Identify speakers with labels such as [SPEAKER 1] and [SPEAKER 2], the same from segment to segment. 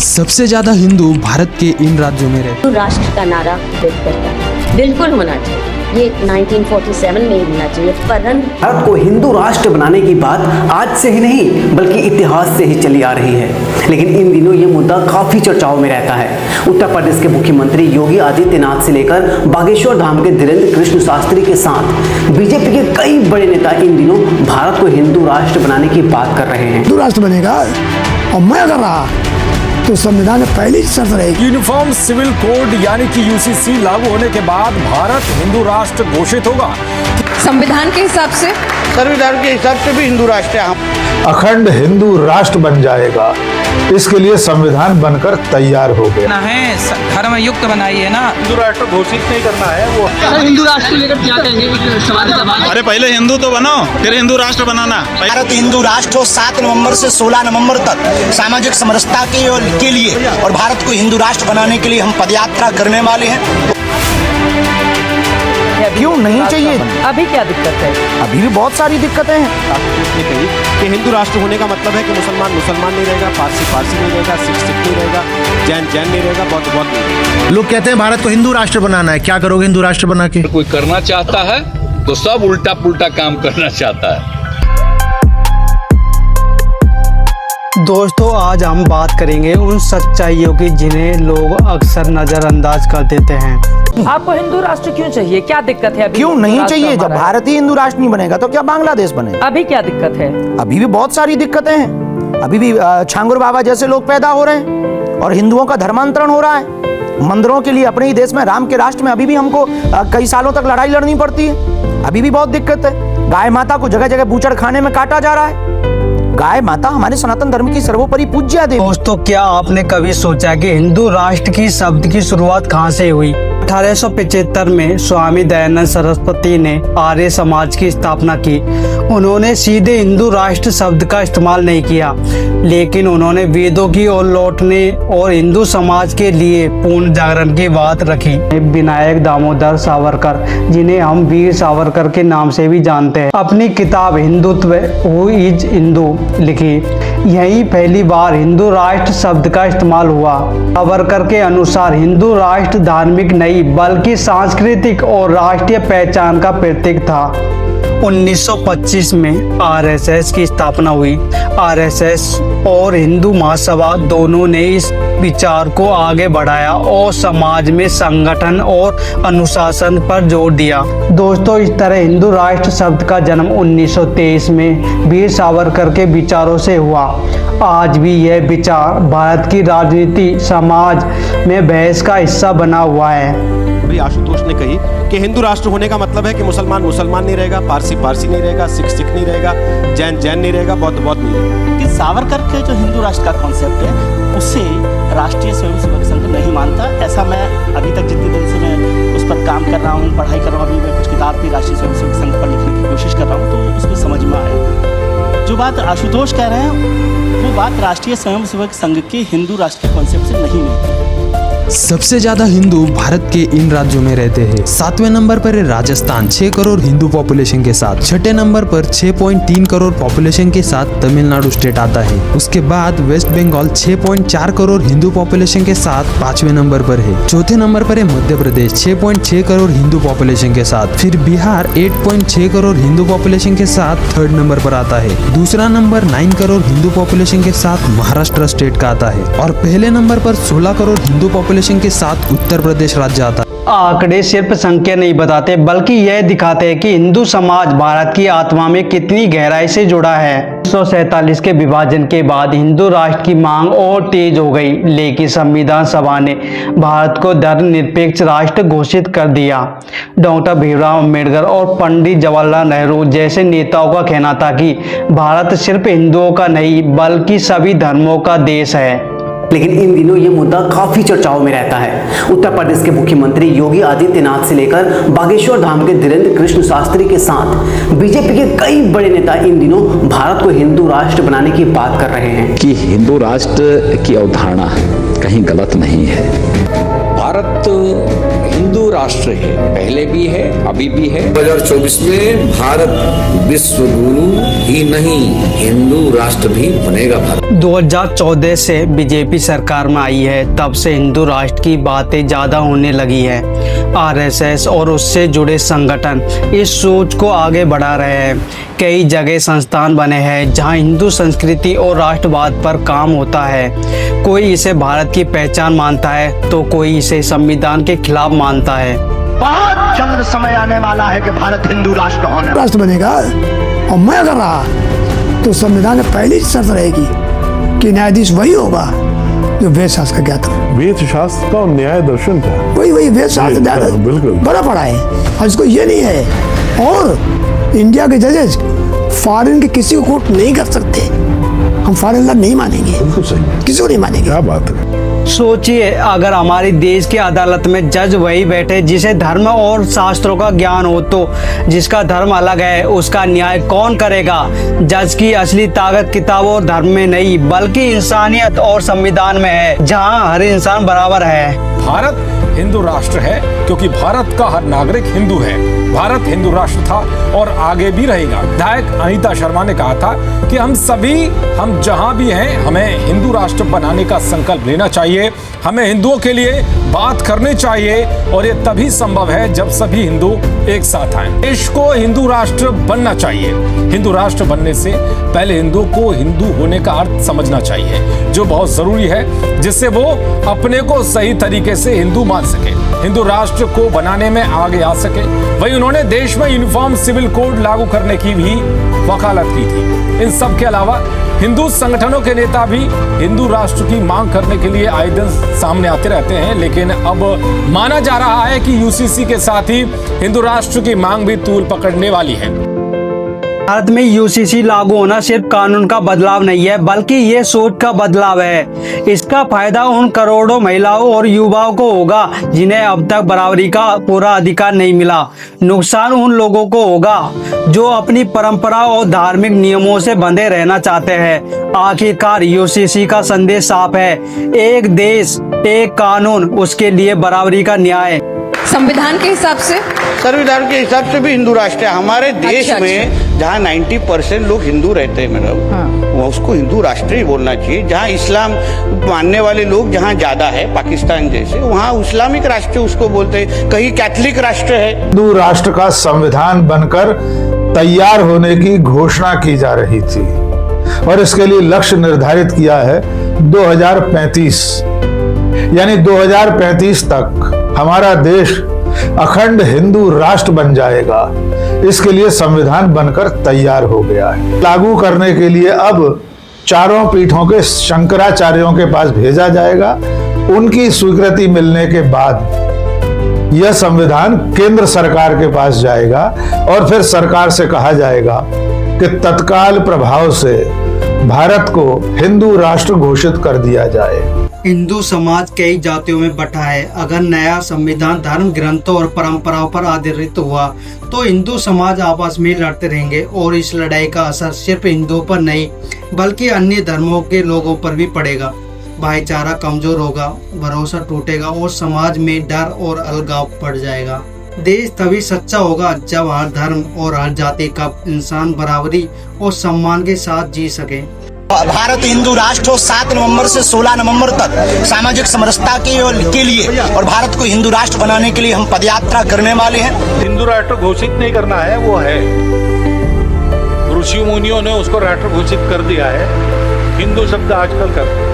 [SPEAKER 1] सबसे ज्यादा हिंदू भारत के इन राज्यों में रहते।
[SPEAKER 2] राष्ट्र का नारा बिल्कुल होना चाहिए, ये 1947 में ही होना चाहिए। परंतु
[SPEAKER 3] भारत को हिंदू राष्ट्र बनाने की बात आज से ही नहीं बल्कि इतिहास से ही चली आ रही है, लेकिन इन दिनों ये मुद्दा काफी चर्चाओं में रहता है। उत्तर प्रदेश के मुख्यमंत्री योगी आदित्यनाथ से लेकर बागेश्वर धाम के धीरेन्द्र कृष्ण शास्त्री के साथ बीजेपी के कई बड़े नेता इन दिनों भारत को हिंदू राष्ट्र बनाने की बात कर रहे हैं।
[SPEAKER 4] हिंदू राष्ट्र बनेगा और मैं अगर रहा तो संविधान में पहली शर्त रहेगी।
[SPEAKER 5] यूनिफॉर्म सिविल कोड यानी कि यूसीसी लागू होने के बाद भारत हिंदू राष्ट्र घोषित होगा।
[SPEAKER 6] संविधान के हिसाब से,
[SPEAKER 7] संविधान के हिसाब से भी हिंदू राष्ट्र है।
[SPEAKER 8] अखंड हिंदू राष्ट्र बन जाएगा, इसके लिए संविधान बनकर तैयार हो गया
[SPEAKER 9] है। धर्म युक्त बनाई है ना,
[SPEAKER 7] हिंदू राष्ट्र घोषित नहीं करना है वो।
[SPEAKER 10] हिंदू राष्ट्र लेकर क्या कहेंगे?
[SPEAKER 11] अरे पहले हिंदू तो बनो, फिर हिंदू राष्ट्र बनाना।
[SPEAKER 12] भारत हिंदू राष्ट्र हो 7 नवंबर से 16 नवंबर तक सामाजिक समरसता के लिए और भारत को हिंदू राष्ट्र बनाने के लिए हम पदयात्रा करने वाले हैं।
[SPEAKER 7] क्यों नहीं चाहिए?
[SPEAKER 6] अभी क्या दिक्कत है?
[SPEAKER 7] अभी भी बहुत सारी दिक्कतें हैं। ने कही कि हिंदू राष्ट्र होने का मतलब है कि मुसलमान मुसलमान नहीं रहेगा, पारसी नहीं रहेगा, सिख नहीं रहेगा, जैन नहीं रहेगा, बौद्ध नहीं रहेगा।
[SPEAKER 13] लोग कहते हैं भारत को हिंदू राष्ट्र बनाना है, क्या करोगे हिंदू राष्ट्र बना के?
[SPEAKER 14] कोई करना चाहता है तो सब उल्टा पुल्टा काम करना चाहता है।
[SPEAKER 15] दोस्तों, आज हम बात करेंगे उन सच्चाइयों की जिन्हें लोग अक्सर नजरअंदाज कर देते हैं।
[SPEAKER 6] आपको हिंदू राष्ट्र क्यों चाहिए? क्या दिक्कत है? अभी
[SPEAKER 7] क्यों नहीं चाहिए? जब भारत ही हिंदू राष्ट्र नहीं बनेगा तो क्या बांग्लादेश बनेगा?
[SPEAKER 6] अभी क्या दिक्कत है?
[SPEAKER 7] अभी भी बहुत सारी दिक्कतें हैं। अभी भी छांगुर बाबा जैसे लोग पैदा हो रहे हैं और हिंदुओं का धर्मांतरण हो रहा है। मंदिरों के लिए अपने ही देश में, राम के राष्ट्र में अभी भी हमको कई सालों तक लड़ाई लड़नी पड़ती है। अभी भी बहुत दिक्कत है। गाय माता को जगह जगह बूचड़ खाने में काटा जा रहा है। गाय माता हमारे सनातन धर्म की सर्वोपरि पूज्य देवी।
[SPEAKER 15] दोस्तों, क्या आपने कभी सोचा कि हिंदू राष्ट्र की शब्द की शुरुआत कहां से हुई? 1875 में स्वामी दयानंद सरस्वती ने आर्य समाज की स्थापना की। उन्होंने सीधे हिंदू राष्ट्र शब्द का इस्तेमाल नहीं किया, लेकिन उन्होंने वेदों की ओर लौटने और हिंदू समाज के लिए पूर्ण जागरण की बात रखी। विनायक दामोदर सावरकर, जिन्हें हम वीर सावरकर के नाम से भी जानते हैं, अपनी किताब हिंदुत्व हु इज हिंदू लिखी। यही पहली बार हिंदू राष्ट्र शब्द का इस्तेमाल हुआ। सावरकर के अनुसार हिंदू राष्ट्र धार्मिक नहीं बल्कि सांस्कृतिक और राष्ट्रीय पहचान का प्रतीक था। 1925 में आरएसएस की स्थापना हुई। आरएसएस और हिंदू महासभा दोनों ने इस विचार को आगे बढ़ाया और समाज में संगठन और अनुशासन पर जोर दिया। दोस्तों, इस तरह हिंदू राष्ट्र शब्द का जन्म 1923 में वीर सावरकर के विचारों से हुआ। आज भी यह विचार भारत की राजनीति समाज में बहस का हिस्सा बना हुआ है।
[SPEAKER 7] आशुतोष ने कही कि हिंदू राष्ट्र होने का मतलब है कि मुसलमान मुसलमान नहीं रहेगा, पारसी नहीं रहेगा, सिख नहीं रहेगा, जैन नहीं रहेगा, बौद्ध नहीं रहेगा।
[SPEAKER 16] कि सावरकर के जो हिंदू राष्ट्र का कॉन्सेप्ट है उसे राष्ट्रीय स्वयंसेवक संघ नहीं मानता। ऐसा मैं अभी तक जितनी देर से मैं उस पर काम कर रहा हूँ, पढ़ाई कर रहा हूँ, अभी मैं कुछ किताब भी राष्ट्रीय स्वयंसेवक संघ पर लिखने की कोशिश कर रहा हूँ, तो उसमें समझ में आया जो बात आशुतोष कह रहे हैं वो बात राष्ट्रीय स्वयंसेवक संघ के हिंदू राष्ट्र के कॉन्सेप्ट से नहीं मिलती।
[SPEAKER 1] सबसे ज्यादा हिंदू भारत के इन राज्यों में रहते हैं। 7वें नंबर पर है राजस्थान 6 करोड़ हिंदू पॉपुलेशन के साथ। 6ठे नंबर पर 6.3 करोड़ पॉपुलेशन के साथ तमिलनाडु स्टेट आता है। उसके बाद वेस्ट बंगाल 6.4 करोड़ हिंदू पॉपुलेशन के साथ 5वें नंबर पर है। चौथे नंबर पर है मध्य प्रदेश 6.6 करोड़ हिंदू पॉपुलेशन के साथ। फिर बिहार 8.6 करोड़ हिंदू पॉपुलेशन के साथ 3rd नंबर पर आता है। दूसरा नंबर 9 करोड़ हिंदू पॉपुलेशन के साथ महाराष्ट्र स्टेट का आता है और पहले नंबर पर 16 करोड़ हिंदू पॉपुलेशन के साथ उत्तर प्रदेश राज्य आता है।
[SPEAKER 15] आंकड़े सिर्फ संख्या नहीं बताते बल्कि यह दिखाते हैं कि हिंदू समाज भारत की आत्मा में कितनी गहराई से जुड़ा है। 1947 के विभाजन के बाद हिंदू राष्ट्र की मांग और तेज हो गई, लेकिन संविधान सभा ने भारत को धर्मनिरपेक्ष राष्ट्र घोषित कर दिया। डॉक्टर भीमराव अम्बेडकर और पंडित जवाहरलाल नेहरू जैसे नेताओं का कहना था कि भारत सिर्फ हिंदुओं का नहीं बल्कि सभी धर्मों का देश है।
[SPEAKER 3] लेकिन इन दिनों ये मुद्दा काफी चर्चाओं में रहता है। उत्तर प्रदेश के मुख्यमंत्री योगी आदित्यनाथ से लेकर बागेश्वर धाम के धीरेन्द्र कृष्ण शास्त्री के साथ बीजेपी के कई बड़े नेता इन दिनों भारत को हिंदू राष्ट्र बनाने की बात कर रहे हैं
[SPEAKER 17] कि हिंदू राष्ट्र की अवधारणा कहीं गलत नहीं है।
[SPEAKER 14] भारत हिंदू राष्ट्र है, पहले भी है, अभी भी है।
[SPEAKER 17] 2024 में भारत विश्व गुरु ही नहीं, हिंदू राष्ट्र भी बनेगा। भारत
[SPEAKER 15] 2014 से बीजेपी सरकार में आई है, तब से हिंदू राष्ट्र की बातें ज्यादा होने लगी है। आरएसएस और उससे जुड़े संगठन इस सोच को आगे बढ़ा रहे हैं। कई जगह संस्थान बने हैं जहां हिंदू संस्कृति और राष्ट्रवाद पर काम होता है। कोई इसे भारत की पहचान मानता है तो कोई इसे संविधान के खिलाफ मानता है।
[SPEAKER 12] बहुत जल्द समय आने वाला है कि भारत हिंदू राष्ट्र होने
[SPEAKER 4] राष्ट्र बनेगा। और मैं अगर रहा तो संविधान में पहली शर्त रहेगी कि न्यायाधीश वही होगा जो वेद शास्त्र का ज्ञाता है।
[SPEAKER 8] वेद शास्त्र का और न्याय दर्शन का
[SPEAKER 4] वही वेद शास्त्र
[SPEAKER 8] बिल्कुल
[SPEAKER 4] बड़ा पड़ा है और इसको ये नहीं है। और इंडिया के जजेस फॉरेन के किसी को कोर्ट नहीं कर सकते। हम फॉरेन लॉ नहीं मानेंगे,
[SPEAKER 8] बिल्कुल सही,
[SPEAKER 4] किसी को नहीं मानेंगे।
[SPEAKER 8] क्या बात है।
[SPEAKER 15] सोचिए अगर हमारी देश की अदालत में जज वही बैठे जिसे धर्म और शास्त्रों का ज्ञान हो, तो जिसका धर्म अलग है उसका न्याय कौन करेगा? जज की असली ताकत किताबों और धर्म में नहीं बल्कि इंसानियत और संविधान में है, जहां हर इंसान बराबर है।
[SPEAKER 5] भारत हिंदू राष्ट्र है क्योंकि भारत का हर नागरिक हिंदू है। भारत हिंदू राष्ट्र था और आगे भी रहेगा। विधायक अनीता शर्मा ने कहा था कि हम जहां भी हैं हमें हिंदू राष्ट्र बनाने का संकल्प लेना चाहिए, हमें हिंदुओं के लिए बात करनी चाहिए और ये तभी संभव है जब सभी हिंदू एक साथ आएं। देश को हिंदू राष्ट्र बनना चाहिए। हिंदू राष्ट्र बनने से पहले हिंदू को हिंदू होने का अर्थ समझना चाहिए, जो बहुत जरूरी है, जिससे वो अपने को सही तरीके से हिंदू मान सके, हिंदू राष्ट्र को बनाने में आगे आ सके। वही उन्होंने देश में यूनिफॉर्म सिविल कोड लागू करने की भी वकालत की थी। इन सब के अलावा हिंदू संगठनों के नेता भी हिंदू राष्ट्र की मांग करने के लिए आए दिन सामने आते रहते हैं, लेकिन अब माना जा रहा है कि यूसीसी के साथ ही हिंदू राष्ट्र की मांग भी तूल पकड़ने वाली है।
[SPEAKER 15] भारत में यूसीसी लागू होना सिर्फ कानून का बदलाव नहीं है बल्कि ये सोच का बदलाव है। इसका फायदा उन करोड़ों महिलाओं और युवाओं को होगा जिन्हें अब तक बराबरी का पूरा अधिकार नहीं मिला। नुकसान उन लोगों को होगा जो अपनी परंपरा और धार्मिक नियमों से बंधे रहना चाहते हैं। आखिरकार यूसीसी का संदेश साफ है, एक देश एक कानून, उसके लिए बराबरी का न्याय।
[SPEAKER 6] संविधान के हिसाब से
[SPEAKER 18] संविधान के हिसाब से भी हिंदू राष्ट्र है। हमारे देश में जहाँ 90% लोग हिंदू रहते हैं मैडम, वो उसको हिंदू राष्ट्र ही बोलना चाहिए। जहाँ इस्लाम मानने वाले लोग जहाँ ज्यादा है, पाकिस्तान जैसे, वहाँ इस्लामिक राष्ट्र उसको बोलते हैं, कहीं कैथलिक राष्ट्र है।
[SPEAKER 8] हिंदू राष्ट्र का संविधान बनकर तैयार होने की घोषणा की जा रही थी और इसके लिए लक्ष्य निर्धारित किया है 2035, यानी 2035 तक हमारा देश अखंड हिंदू राष्ट्र बन जाएगा। इसके लिए संविधान बनकर तैयार हो गया है। लागू करने के लिए अब चारों पीठों के शंकराचार्यों के पास भेजा जाएगा। उनकी स्वीकृति मिलने के बाद यह संविधान केंद्र सरकार के पास जाएगा और फिर सरकार से कहा जाएगा कि तत्काल प्रभाव से भारत को हिंदू राष्ट्र घोषित कर दिया जाए।
[SPEAKER 15] हिंदू समाज कई जातियों में बटा है। अगर नया संविधान धर्म ग्रंथों और परंपराओं पर आधारित हुआ तो हिंदू समाज आपस में लड़ते रहेंगे और इस लड़ाई का असर सिर्फ हिंदुओं पर नहीं बल्कि अन्य धर्मों के लोगों पर भी पड़ेगा। भाईचारा कमजोर होगा, भरोसा टूटेगा और समाज में डर और अलगाव बढ़ जाएगा। देश तभी सच्चा होगा जब हर धर्म और हर जाति का इंसान बराबरी और सम्मान के साथ जी सके।
[SPEAKER 12] भारत हिंदू राष्ट्र 7 नवंबर से 16 नवंबर तक सामाजिक समरसता के लिए और भारत को हिंदू राष्ट्र बनाने के लिए हम पदयात्रा करने वाले हैं।
[SPEAKER 19] हिंदू राष्ट्र घोषित नहीं करना है, वो है, ऋषि मुनियों ने उसको राष्ट्र घोषित कर दिया है। हिंदू शब्द आजकल करते हैं,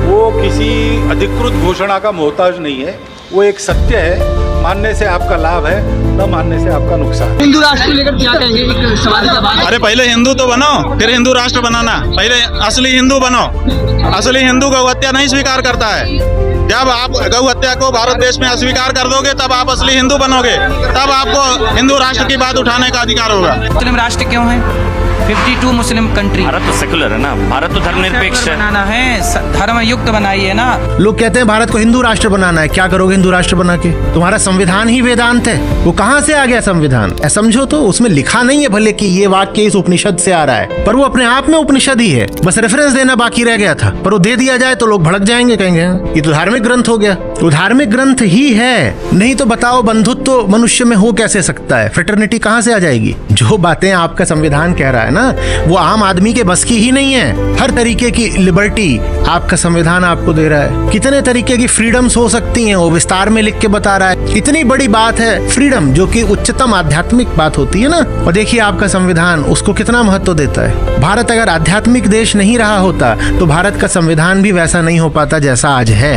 [SPEAKER 19] वो किसी अधिकृत घोषणा का मोहताज नहीं है, वो एक सत्य है। मानने से आपका लाभ है, न मानने से आपका नुकसान।
[SPEAKER 10] हिंदू राष्ट्र लेकर क्या कहेंगे? एक सवाल का बात।
[SPEAKER 11] अरे पहले हिंदू तो बनो फिर हिंदू राष्ट्र बनाना। पहले असली हिंदू बनो। असली हिंदू गौ हत्या नहीं स्वीकार करता है। जब आप गौ हत्या को भारत देश में अस्वीकार कर दोगे तब आप असली हिंदू बनोगे, तब आपको हिंदू राष्ट्र की बात उठाने का अधिकार होगा।
[SPEAKER 9] मुस्लिम राष्ट्र क्यों है? 52 मुस्लिम कंट्री।
[SPEAKER 16] भारत तो सेकुलर है ना, भारत तो धर्मनिरपेक्ष है।
[SPEAKER 9] बनाना है, धर्म युक्त बनाइए ना।
[SPEAKER 13] लोग कहते हैं भारत को हिंदू राष्ट्र बनाना है, क्या करोगे हिंदू राष्ट्र बना के? तुम्हारा संविधान ही वेदांत है, वो कहाँ से आ गया संविधान? समझो तो उसमें लिखा नहीं है भले कि ये वाक्य इस उपनिषद से आ रहा है, पर वो अपने आप में उपनिषद ही है, बस रेफरेंस देना बाकी रह गया था। पर वो दे दिया जाए तो लोग भड़क जाएंगे, कहेंगे ये तो धार्मिक ग्रंथ हो गया। तो धार्मिक ग्रंथ ही है, नहीं तो बताओ बंधुत्व तो मनुष्य में हो कैसे सकता है? फ्रेटर्निटी कहाँ से आ जाएगी? जो बातें आपका संविधान कह रहा है ना, वो आम आदमी के बस की ही नहीं है। हर तरीके की लिबर्टी आपका संविधान आपको दे रहा है। कितने तरीके की फ्रीडम्स हो सकती हैं वो विस्तार में लिख के बता रहा है। इतनी बड़ी बात है फ्रीडम, जो कि उच्चतम आध्यात्मिक बात होती है ना, और देखिए आपका संविधान उसको कितना महत्व देता है। भारत अगर आध्यात्मिक देश नहीं रहा होता तो भारत का संविधान भी वैसा नहीं हो पाता जैसा आज है।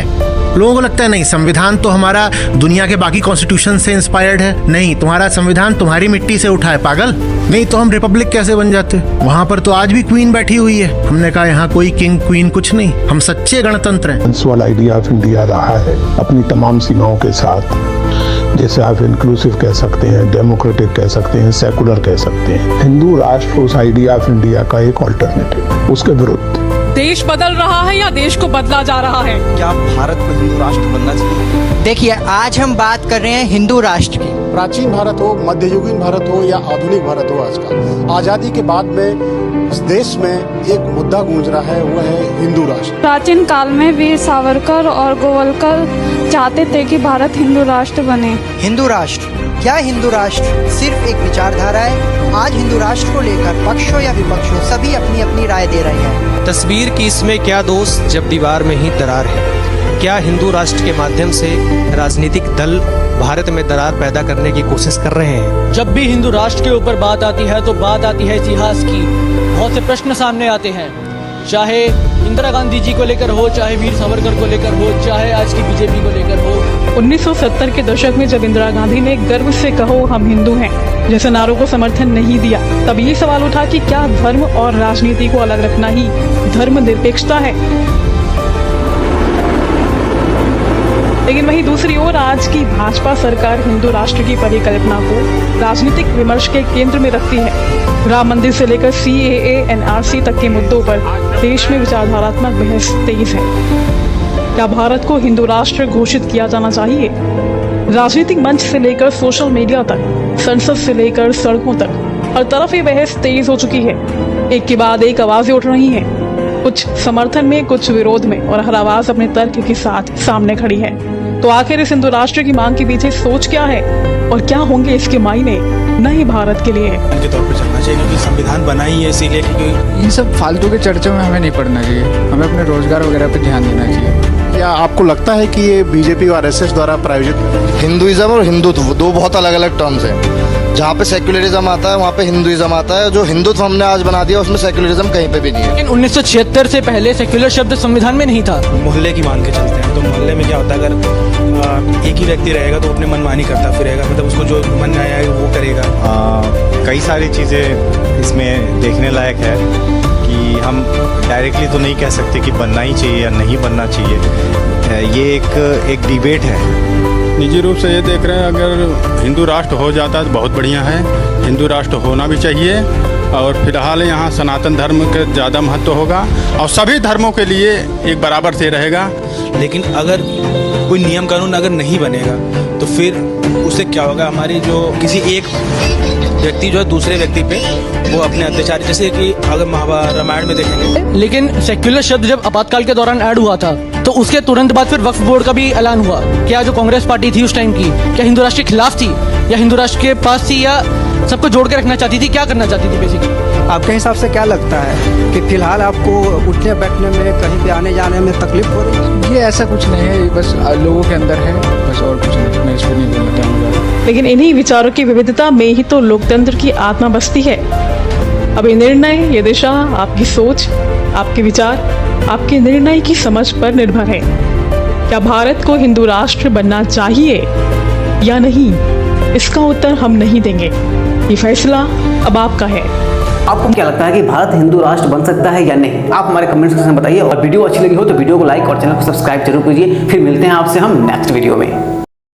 [SPEAKER 13] लोगों को लगता है नहीं, संविधान तो हमारा दुनिया के बाकी कॉन्स्टिट्यूशन से इंस्पायर्ड है। नहीं, तुम्हारा संविधान तुम्हारी मिट्टी से उठा है, पागल। नहीं तो हम रिपब्लिक कैसे बन जाते? वहाँ पर तो आज भी क्वीन बैठी हुई है। हमने कहा यहाँ कोई किंग क्वीन कुछ नहीं, हम सच्चे गणतंत्र हैं।
[SPEAKER 8] वाला आइडिया ऑफ इंडिया रहा है अपनी तमाम सीमाओं के साथ, जैसे आप इंक्लूसिव कह सकते हैं, डेमोक्रेटिक कह सकते हैं, सेकुलर कह सकते हैं। हिंदू राष्ट्र उस आइडिया ऑफ इंडिया का एक ऑल्टरनेटिव, उसके विरुद्ध।
[SPEAKER 6] देश बदल रहा है या देश को बदला जा रहा है?
[SPEAKER 7] क्या भारत को हिंदू राष्ट्र बनना चाहिए?
[SPEAKER 15] देखिए, आज हम बात कर रहे हैं हिंदू राष्ट्र की।
[SPEAKER 4] प्राचीन भारत हो, मध्ययुगीन भारत हो या आधुनिक भारत हो, आज का आजादी के बाद में इस देश में एक मुद्दा गूंज रहा है, वो है हिंदू राष्ट्र।
[SPEAKER 6] प्राचीन काल में वीर सावरकर और गोवलकर चाहते थे कि भारत हिंदू राष्ट्र बने।
[SPEAKER 15] हिंदू राष्ट्र क्या? हिंदू राष्ट्र सिर्फ एक विचारधारा है। आज हिंदू राष्ट्र को लेकर पक्ष हो या विपक्ष हो, सभी अपनी अपनी राय दे रहे हैं।
[SPEAKER 20] तस्वीर की इसमें क्या दोष जब दीवार में ही दरार है? क्या हिंदू राष्ट्र के माध्यम से राजनीतिक दल भारत में दरार पैदा करने की कोशिश कर रहे हैं?
[SPEAKER 15] जब भी हिंदू राष्ट्र के ऊपर बात आती है तो बात आती है इतिहास की। बहुत से प्रश्न सामने आते हैं, चाहे इंदिरा गांधी जी को लेकर हो, चाहे वीर सावरकर को लेकर हो, चाहे आज की बीजेपी को लेकर हो। 1970 के दशक में जब इंदिरा गांधी ने गर्व से कहो हम हिंदू हैं जैसे नारों को समर्थन नहीं दिया, तब ये सवाल उठा कि क्या धर्म और राजनीति को अलग रखना ही धर्मनिरपेक्षता है? लेकिन वहीं दूसरी ओर आज की भाजपा सरकार हिंदू राष्ट्र की परिकल्पना को राजनीतिक विमर्श के केंद्र में रखती है। राम मंदिर से लेकर CAA, NRC तक के मुद्दों पर देश में विचारधारात्मक बहस तेज है। क्या भारत को हिंदू राष्ट्र घोषित किया जाना चाहिए? राजनीतिक मंच से लेकर सोशल मीडिया तक, संसद से लेकर सड़कों तक, हर तरफ ये बहस तेज हो चुकी है। एक के बाद एक आवाजें उठ रही हैं, कुछ समर्थन में, कुछ विरोध में, और हर आवाज अपने तर्क के साथ सामने खड़ी है। तो आखिर इस हिंदू राष्ट्र की मांग के पीछे सोच क्या है और क्या होंगे इसके मायने नए भारत के लिए?
[SPEAKER 21] के तौर पर चलना चाहिए, क्योंकि संविधान बना ही है इसीलिए। क्योंकि
[SPEAKER 22] इन सब फालतू के चर्चों में हमें नहीं पड़ना चाहिए, हमें अपने रोजगार वगैरह पर ध्यान देना चाहिए।
[SPEAKER 23] क्या आपको लगता है कि ये बीजेपी और RSS द्वारा प्रायोजित?
[SPEAKER 24] हिंदुइज्म और हिंदुत्व दो बहुत अलग अलग टर्म्स हैं। जहाँ पे सेक्युलरिज्म आता है वहाँ पे हिंदुइज्म आता है। जो हिंदुत्व हमने आज बना दिया उसमें सेक्युलरिज्म कहीं पे भी नहीं है।
[SPEAKER 15] लेकिन 1976 से पहले सेक्युलर शब्द संविधान में नहीं था।
[SPEAKER 21] मोहल्ले की मान के चलते हैं, तो मोहल्ले में क्या होता है, अगर एक ही व्यक्ति रहेगा तो अपने मनमानी करता फिरेगा, मतलब उसको जो मन में आया है वो करेगा।
[SPEAKER 25] कई सारी चीज़ें इसमें देखने लायक है कि हम डायरेक्टली तो नहीं कह सकते कि बनना ही चाहिए या नहीं बनना चाहिए। ये एक डिबेट है।
[SPEAKER 19] निजी रूप से ये देख रहे हैं, अगर हिंदू राष्ट्र हो जाता है तो बहुत बढ़िया है। हिंदू राष्ट्र होना भी चाहिए, और फिलहाल यहाँ सनातन धर्म का ज़्यादा महत्व होगा और सभी धर्मों के लिए एक बराबर से रहेगा।
[SPEAKER 21] लेकिन अगर कोई नियम कानून अगर नहीं बनेगा तो फिर उससे क्या होगा? हमारी जो किसी एक व्यक्ति जो है दूसरे व्यक्ति पे वो अपने अत्याचार, जैसे कि अगर महाभारत रामायण में देखेंगे।
[SPEAKER 15] लेकिन सेक्युलर शब्द जब आपातकाल के दौरान ऐड हुआ था तो उसके तुरंत बाद फिर वक्फ बोर्ड का भी ऐलान हुआ। क्या जो कांग्रेस पार्टी थी उस टाइम की, क्या हिंदू राष्ट्र के खिलाफ थी या हिंदू राष्ट्र के पास थी, या सबको जोड़ के रखना चाहती थी? क्या करना चाहती थी बेसिकली? आपके हिसाब से क्या लगता है कि फिलहाल आपको उठने बैठने में, कहीं भी आने जाने में तकलीफ हो रही है?
[SPEAKER 22] ये ऐसा कुछ नहीं है, बस लोगों के अंदर है, बस और कुछ नहीं। मैं इस पर नहीं बोलना चाहूँगा।
[SPEAKER 6] लेकिन इन्हीं विचारों की विविधता में ही तो लोकतंत्र की आत्मा बसती है। अब ये निर्णय, ये दिशा आपकी सोच, आपके विचार, आपके निर्णय की समझ पर निर्भर है। क्या भारत को हिंदू राष्ट्र बनना चाहिए या नहीं, इसका उत्तर हम नहीं देंगे। ये फैसला अब आपका है।
[SPEAKER 3] आपको क्या लगता है कि भारत हिंदू राष्ट्र बन सकता है या नहीं? आप हमारे कमेंट सेक्शन में बताइए, और वीडियो अच्छी लगी हो तो वीडियो को लाइक और चैनल को सब्सक्राइब जरूर कीजिए। फिर मिलते हैं आपसे हम नेक्स्ट वीडियो में।